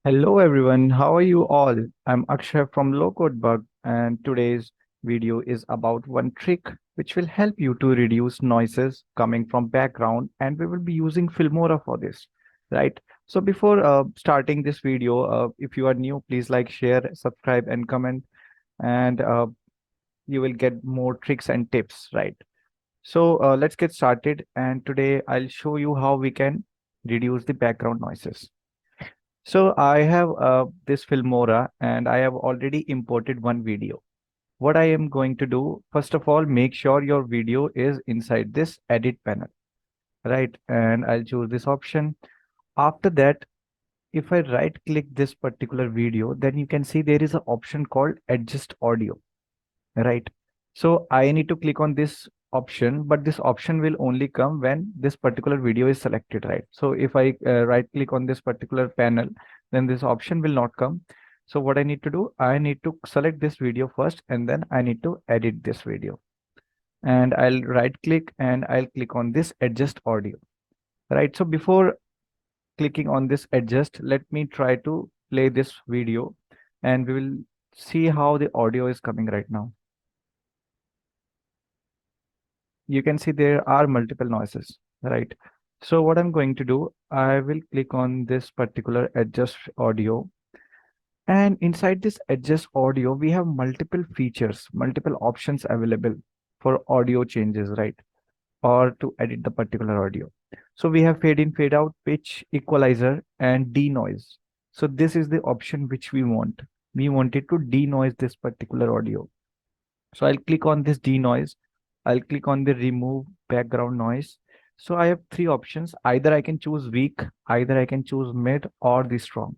Hello everyone, how are you all? I'm Akshay from Low Code Bug, and today's video is about one trick which will help you to reduce noises coming from background, and we will be using Filmora for this, right? So before starting this video, if you are new, please like, share, subscribe, and comment, and you will get more tricks and tips, right? So let's get started, and today I'll show you how we can reduce the background noises. So I have this Filmora and I have already imported one video. What I am going to do, first of all, make sure your video is inside this edit panel, right? And I'll choose this option. After that, if I right click this particular video, then you can see there is an option called adjust audio, right? So I need to click on this option, but this option will only come when this particular video is selected, right? So if I right click on this particular panel, then this option will not come. So what I need to do, I need to select this video first, and then I need to edit this video. And I'll right click and I'll click on this adjust audio, right? So before clicking on this adjust, let me try to play this video and we will see how the audio is coming right now. You can see there are multiple noises, right? So what I'm going to do, I will click on this particular adjust audio, and inside this adjust audio, we have multiple features, multiple options available for audio changes, right? Or to edit the particular audio. So we have fade in, fade out, pitch, equalizer, and denoise. So this is the option which we want. We wanted to denoise this particular audio. So I'll click on this denoise. I'll click on the remove background noise. So I have three options. Either I can choose weak, either I can choose mid or the strong.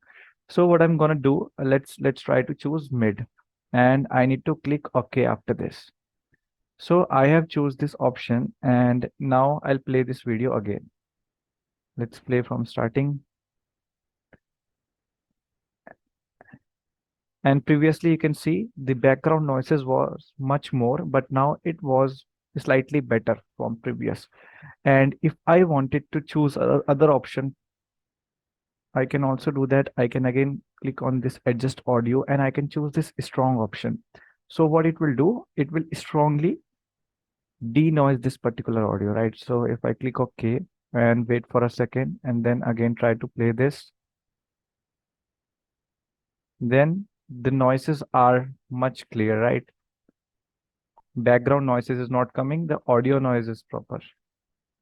So what I'm gonna do, let's try to choose mid, and I need to click OK after this. So I have choose this option, and now I'll play this video again. Let's play from starting. And previously you can see the background noises was much more, but now it was slightly better from previous. And if I wanted to choose other option, I can also do that. I can again click on this adjust audio and I can choose this strong option. So what it will do, it will strongly denoise this particular audio, right? So if I click OK and wait for a second and then again try to play this, then the noises are much clear, right? Background noises is not coming, the audio noise is proper.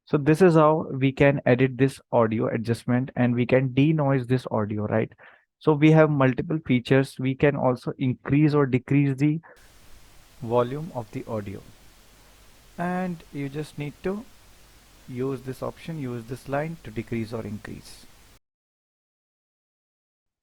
So this is how we can edit this audio adjustment and we can denoise this audio, right? So we have multiple features. We can also increase or decrease the volume of the audio. And you just need to use this option, use this line to decrease or increase.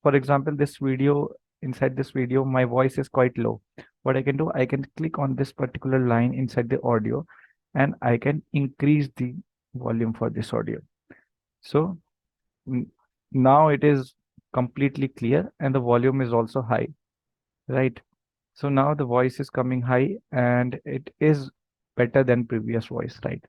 For example, this video, inside this video, my voice is quite low. What I can do, I can click on this particular line inside the audio and I can increase the volume for this audio. So now it is completely clear and the volume is also high, right? So now the voice is coming high and it is better than previous voice, right?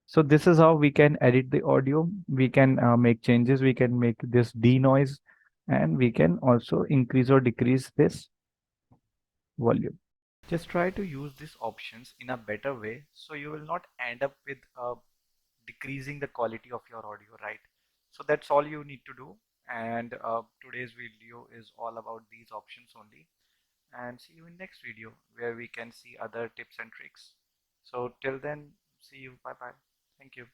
So this is how we can edit the audio. We can make changes. We can make this denoise and we can also increase or decrease this volume. Just try to use these options in a better way so you will not end up with decreasing the quality of your audio, right? So that's all you need to do. And today's video is all about these options only. And see you in next video where we can see other tips and tricks. So till then, see you. Bye bye. Thank you.